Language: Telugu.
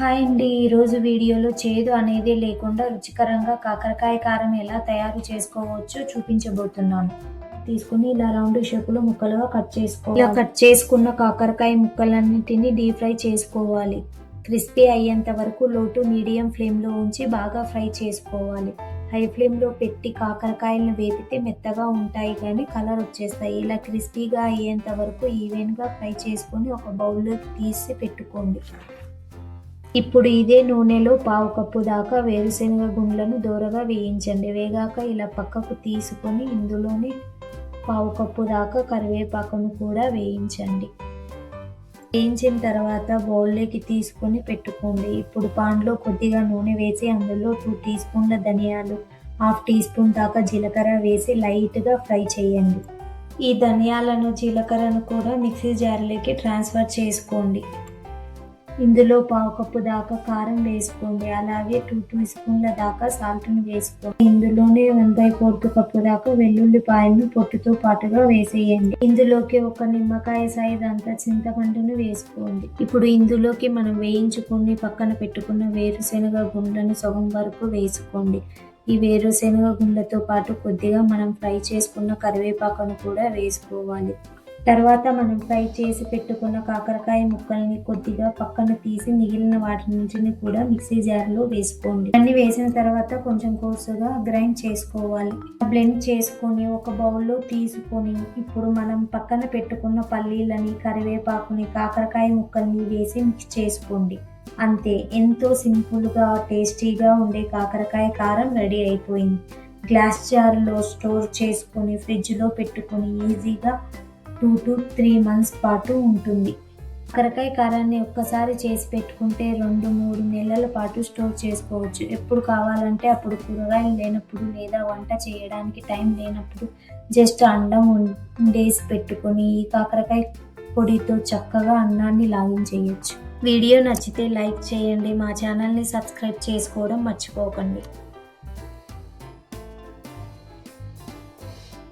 హాయ్ అండి. ఈరోజు వీడియోలో చేదు అనేది లేకుండా రుచికరంగా కాకరకాయ కారం ఎలా తయారు చేసుకోవచ్చో చూపించబోతున్నాను. తీసుకుని ఇలా రౌండ్ షేపులో ముక్కలుగా కట్ చేసుకోవాలి. ఇలా కట్ చేసుకున్న కాకరకాయ ముక్కలన్నిటిని డీప్ ఫ్రై చేసుకోవాలి. క్రిస్పీ అయ్యేంత వరకు లో టు మీడియం ఫ్లేమ్లో ఉంచి బాగా ఫ్రై చేసుకోవాలి. హై ఫ్లేమ్లో పెట్టి కాకరకాయలను వేపితే మెత్తగా ఉంటాయి కానీ కలర్ వచ్చేస్తాయి. ఇలా క్రిస్పీగా అయ్యేంత వరకు ఈవెన్గా ఫ్రై చేసుకొని ఒక బౌల్లోకి తీసి పెట్టుకోండి. ఇప్పుడు ఇదే నూనెలో పావు కప్పు దాకా వేరుశనగ గుండ్లను దోరగా వేయించండి. వేగాక ఇలా పక్కకు తీసుకొని ఇందులోనే పావు కప్పు దాకా కరివేపాకును కూడా వేయించండి. వేయించిన తర్వాత బౌల్లోకి తీసుకొని పెట్టుకోండి. ఇప్పుడు పాన్లో కొద్దిగా నూనె వేసి అందులో 2 టీ స్పూన్ల ధనియాలు, హాఫ్ టీ స్పూన్ దాకా జీలకర్ర వేసి లైట్గా ఫ్రై చేయండి. ఈ ధనియాలను జీలకర్రను కూడా మిక్సీ జార్లోకి ట్రాన్స్ఫర్ చేసుకోండి. ఇందులో పావు కప్పు దాకా కారం వేసుకోండి. అలాగే 2 టీ స్పూన్ల దాకా సాల్ట్ను వేసుకోండి. ఇందులోనే 1/4 కప్పు దాకా వెల్లుల్లిపాయలను పొట్టుతో పాటుగా వేసేయండి. ఇందులోకి ఒక నిమ్మకాయ సైజ్ అంత చింతపండును వేసుకోండి. ఇప్పుడు ఇందులోకి మనం వేయించుకుని పక్కన పెట్టుకున్న వేరుశనగ గుండ్లను సగం వరకు వేసుకోండి. ఈ వేరుశనగ గుండ్లతో పాటు కొద్దిగా మనం ఫ్రై చేసుకున్న కరివేపాకును కూడా వేసుకోవాలి. తర్వాత మనం ఫ్రై చేసి పెట్టుకున్న కాకరకాయ ముక్కల్ని కొద్దిగా పక్కన తీసి మిగిలిన వాటి నుంచి కూడా మిక్సీ జార్లో వేసుకోండి. అన్ని వేసిన తర్వాత కొంచెం కోర్సుగా గ్రైండ్ చేసుకోవాలి. బ్లెండ్ చేసుకొని ఒక బౌల్లో తీసుకొని ఇప్పుడు మనం పక్కన పెట్టుకున్న పల్లీలని, కరివేపాకుని, కాకరకాయ ముక్కల్ని వేసి మిక్స్ చేసుకోండి. అంతే, ఎంతో సింపుల్గా టేస్టీగా ఉండే కాకరకాయ కారం రెడీ అయిపోయింది. గ్లాస్ జార్లో స్టోర్ చేసుకొని ఫ్రిడ్జ్లో పెట్టుకొని ఈజీగా 2 to 3 months పాటు ఉంటుంది. కాకరకాయ కారాన్ని ఒక్కసారి చేసి పెట్టుకుంటే 2-3 నెలల పాటు స్టోర్ చేసుకోవచ్చు. ఎప్పుడు కావాలంటే అప్పుడు, కూరగాయలు లేనప్పుడు లేదా వంట చేయడానికి టైం లేనప్పుడు జస్ట్ అన్నం వండేసి పెట్టుకొని ఈ కాకరకాయ పొడితో చక్కగా అన్నాన్ని లాగించేయచ్చు. వీడియో నచ్చితే లైక్ చేయండి. మా ఛానల్ని సబ్స్క్రైబ్ చేసుకోవడం మర్చిపోకండి.